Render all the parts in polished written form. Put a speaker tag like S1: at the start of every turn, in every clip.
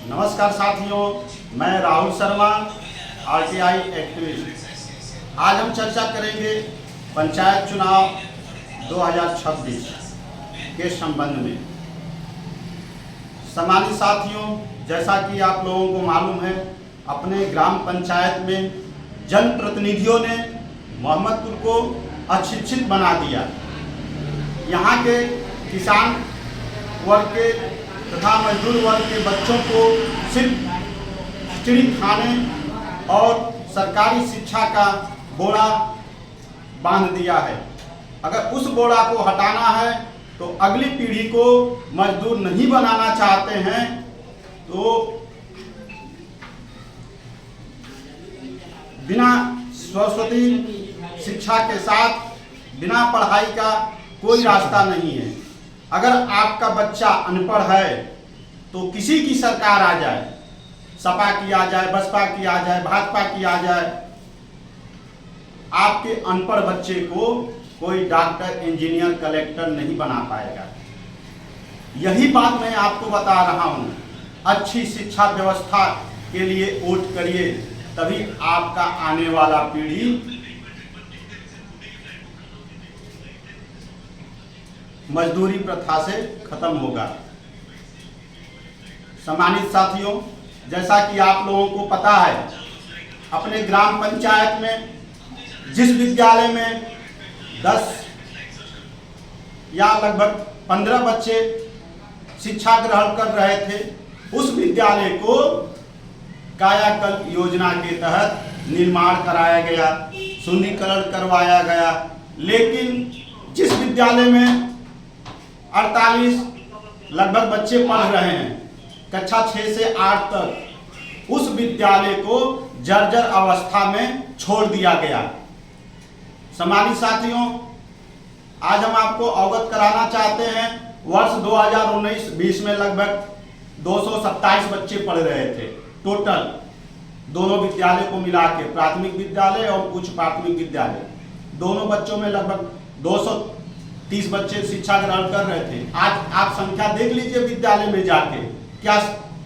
S1: नमस्कार साथियों, मैं राहुल शर्मा, आरटीआई एक्टिविस्ट। आज हम चर्चा करेंगे पंचायत चुनाव 2026 के संबंध में। सम्मानित साथियों, जैसा कि आप लोगों को मालूम है, अपने ग्राम पंचायत में जनप्रतिनिधियों ने मोहम्मदपुर को अशिक्षित बना दिया। यहाँ के किसान वर्ग के तथा मजदूर वर्ग के बच्चों को सिर्फ खिचड़ी खाने और सरकारी शिक्षा का बोरा बांध दिया है। अगर उस बोरा को हटाना है तो अगली पीढ़ी को मजदूर नहीं बनाना चाहते हैं तो बिना सरस्वती शिक्षा के साथ बिना पढ़ाई का कोई रास्ता नहीं है। अगर आपका बच्चा अनपढ़ है तो किसी की सरकार आ जाए, सपा की आ जाए, बसपा की आ जाए, भाजपा की आ जाए, आपके अनपढ़ बच्चे को कोई डॉक्टर, इंजीनियर, कलेक्टर नहीं बना पाएगा। यही बात मैं आपको बता रहा हूं। अच्छी शिक्षा व्यवस्था के लिए वोट करिए, तभी आपका आने वाला पीढ़ी मजदूरी प्रथा से खत्म होगा। सम्मानित साथियों, जैसा कि आप लोगों को पता है, अपने ग्राम पंचायत में जिस विद्यालय में 10 या लगभग 15 बच्चे शिक्षा ग्रहण कर रहे थे, उस विद्यालय को कायाकल्प योजना के तहत निर्माण कराया गया, सुंदरीकरण करवाया गया। लेकिन जिस विद्यालय में 48 लगभग बच्चे पढ़ रहे हैं, कक्षा 6 से 8 तक, उस विद्यालय को जर्जर अवस्था में छोड़ दिया गया। सम्मानित साथियों, आज हम आपको अवगत कराना चाहते हैं, वर्ष 2019-20 में लगभग 227 बच्चे पढ़ रहे थे टोटल, दोनों विद्यालय को मिला के, प्राथमिक विद्यालय और उच्च प्राथमिक विद्यालय, दोनों बच्चों में लगभग 230 बच्चे शिक्षा ग्रहण कर रहे थे। आज आप संख्या देख लीजिए विद्यालय में जाके, क्या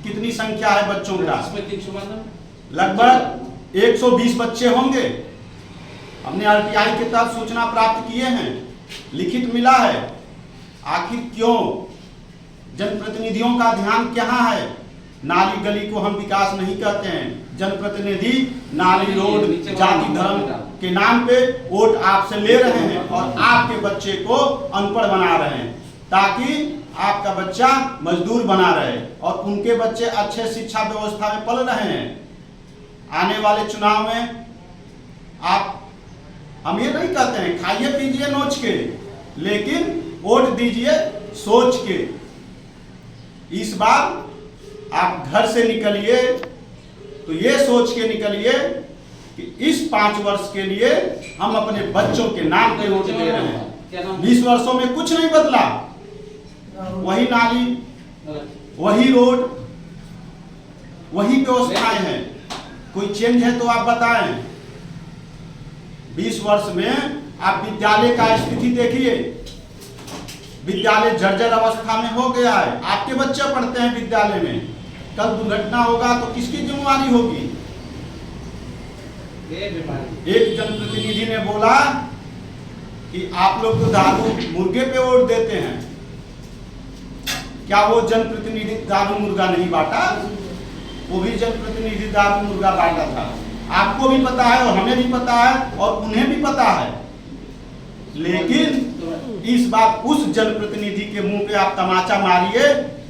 S1: कितनी संख्या है बच्चों का? लगभग 120 बच्चे होंगे। हमने आरटीआई के तहत सूचना प्राप्त किए हैं, लिखित मिला है। आखिर क्यों? जनप्रतिनिधियों का ध्यान कहाँ है? नाली गली को हम विकास नहीं कहते हैं। जनप्रतिनिधि नाली, रोड, जाति, धर्म के नाम पे वोट आपसे ले रहे हैं और आपके बच्चे को अनपढ़ बना रहे हैं, ताकि आपका बच्चा मजदूर बना रहे और उनके बच्चे अच्छे शिक्षा व्यवस्था में पल रहे हैं। आने वाले चुनाव में हम ये नहीं कहते हैं खाइए पीजिए नोच के, लेकिन वोट दीजिए सोच के। इस बार आप घर से निकलिए तो ये सोच के निकलिए कि इस 5 वर्ष के लिए हम अपने बच्चों के नाम पे वोट दे रहे हैं। 20 वर्षों में कुछ नहीं बदला, वही नाली, वही रोड, वही व्यवस्थाएं हैं। कोई चेंज है तो आप बताएं। 20 वर्ष में आप विद्यालय का स्थिति देखिए, विद्यालय जर्जर अवस्था में हो गया है। आपके बच्चे पढ़ते हैं विद्यालय में, कल दुर्घटना होगा तो किसकी जिम्मेवारी होगी? एक जनप्रतिनिधि ने बोला कि आप लोग तो दारू मुर्गे पे वोट देते हैं। क्या वो जनप्रतिनिधि दारू मुर्गा नहीं बांटा? वो भी जनप्रतिनिधि दारू मुर्गा बांटा था। आपको भी पता है और हमें भी पता है और उन्हें भी पता है। लेकिन इस बार उस जनप्रतिनिधि के मुंह पे आप तमाचा मारिए,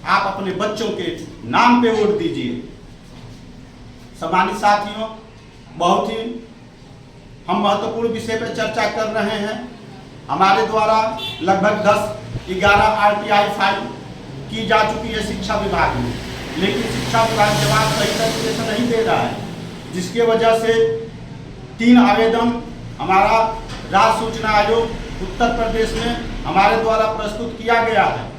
S1: आप अपने बच्चों के नाम पे वोट दीजिए। सम्मानित साथियों, बहुत ही हम महत्वपूर्ण विषय पर चर्चा कर रहे हैं। हमारे द्वारा लगभग 10-11 आरटीआई फाइल की जा चुकी है शिक्षा विभाग में, लेकिन शिक्षा विभाग जवाब सही तरीके से नहीं दे रहा है, जिसके वजह से 3 आवेदन हमारा राज्य सूचना आयोग उत्तर प्रदेश में हमारे द्वारा प्रस्तुत किया गया है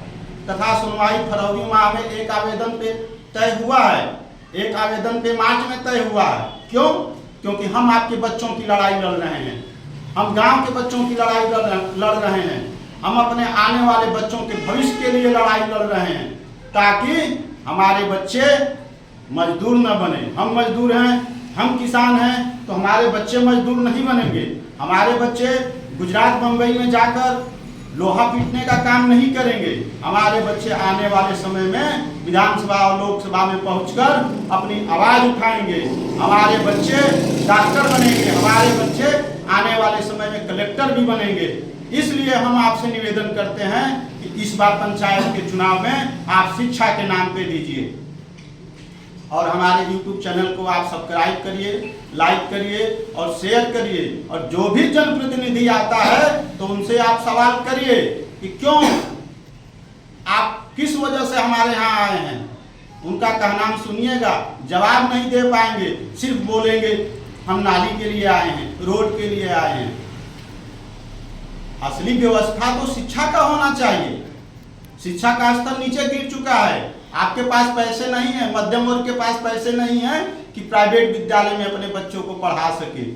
S1: तथा सुनवाई फरवरी माह में एक आवेदन पे तय हुआ है, एक आवेदन पे मार्च में तय हुआ है। क्यों? क्योंकि हम आपके बच्चों की लड़ाई लड़ रहे हैं, हम गांव के बच्चों की लड़ाई लड़ रहे हैं, हम अपने आने वाले बच्चों के भविष्य के लिए लड़ाई लड़ रहे हैं, ताकि हमारे बच्चे मजदूर न बने। हम मजदूर हैं, हम किसान हैं, तो हमारे बच्चे मजदूर नहीं बनेंगे। हमारे बच्चे गुजरात बम्बई में जाकर लोहा पीटने का काम नहीं करेंगे। हमारे बच्चे आने वाले समय में विधानसभा और लोकसभा में पहुंचकर अपनी आवाज उठाएंगे। हमारे बच्चे डॉक्टर बनेंगे, हमारे बच्चे आने वाले समय में कलेक्टर भी बनेंगे। इसलिए हम आपसे निवेदन करते हैं कि इस बार पंचायत के चुनाव में आप शिक्षा के नाम पे दीजिए और हमारे YouTube चैनल को आप सब्सक्राइब करिए, लाइक करिए और शेयर करिए। और जो भी जनप्रतिनिधि आता है तो उनसे आप सवाल करिए कि क्यों आप किस वजह से हमारे यहाँ आए हैं। उनका कहना सुनिएगा, जवाब नहीं दे पाएंगे, सिर्फ बोलेंगे हम नाली के लिए आए हैं, रोड के लिए आए हैं। असली व्यवस्था तो शिक्षा का होना चाहिए। शिक्षा का स्तर नीचे गिर चुका है। आपके पास पैसे नहीं है, मध्यम वर्ग के पास पैसे नहीं है कि प्राइवेट विद्यालय में अपने बच्चों को पढ़ा सके।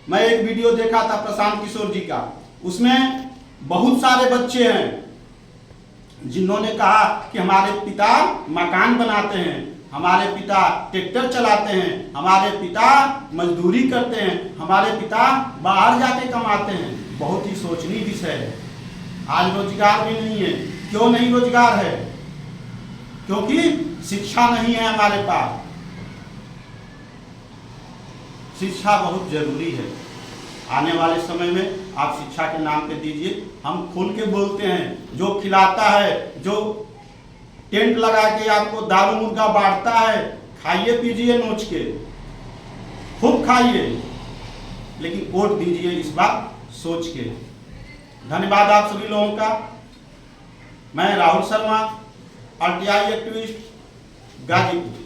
S1: मैं एक वीडियो देखा था प्रशांत किशोर जी का, उसमें बहुत सारे बच्चे हैं जिन्होंने कहा कि हमारे पिता मकान बनाते हैं, हमारे पिता ट्रैक्टर चलाते हैं, हमारे पिता मजदूरी करते हैं, हमारे पिता बाहर जाके कमाते हैं। बहुत ही सोचनीय विषय है। आज रोजगार भी नहीं है। क्यों नहीं रोजगार है? क्योंकि शिक्षा नहीं है हमारे पास। शिक्षा बहुत जरूरी है। आने वाले समय में आप शिक्षा के नाम पे दीजिए। हम खुल के बोलते हैं, जो खिलाता है, जो टेंट लगा के आपको दारू मुर्गा बांटता है, खाइए पीजिए नोच के, खूब खाइए, लेकिन वोट दीजिए इस बार सोच के। धन्यवाद आप सभी लोगों का। मैं राहुल शर्मा, RTI एक्टिविस्ट, गाजीपुर।